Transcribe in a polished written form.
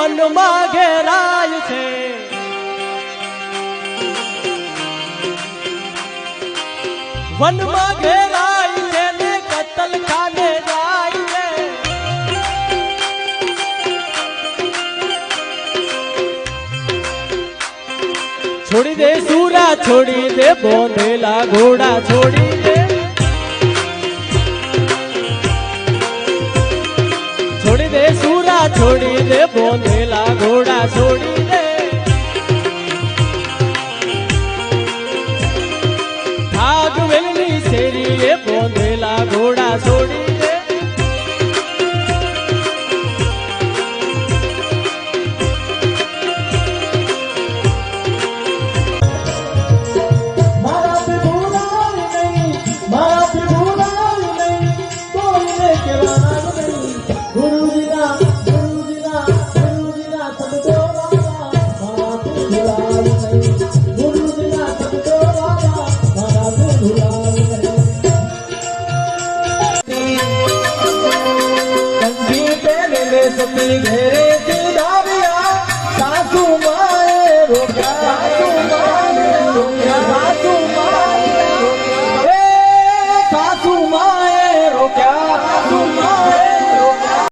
વનમાં ઘેરાય છે વનમાં ઘેરાય છે ને કતલ ખાને જાય છે છોડી દે સૂરા છોડી દે બોંધેલા ઘોડા છોડી દે છોડી દે સૂરા છોડી દે બોંધેલા ઘોડા છોડી દે ભાગવેલની શેરીએ બોંધેલા ઘોડા છોડી દે घेरे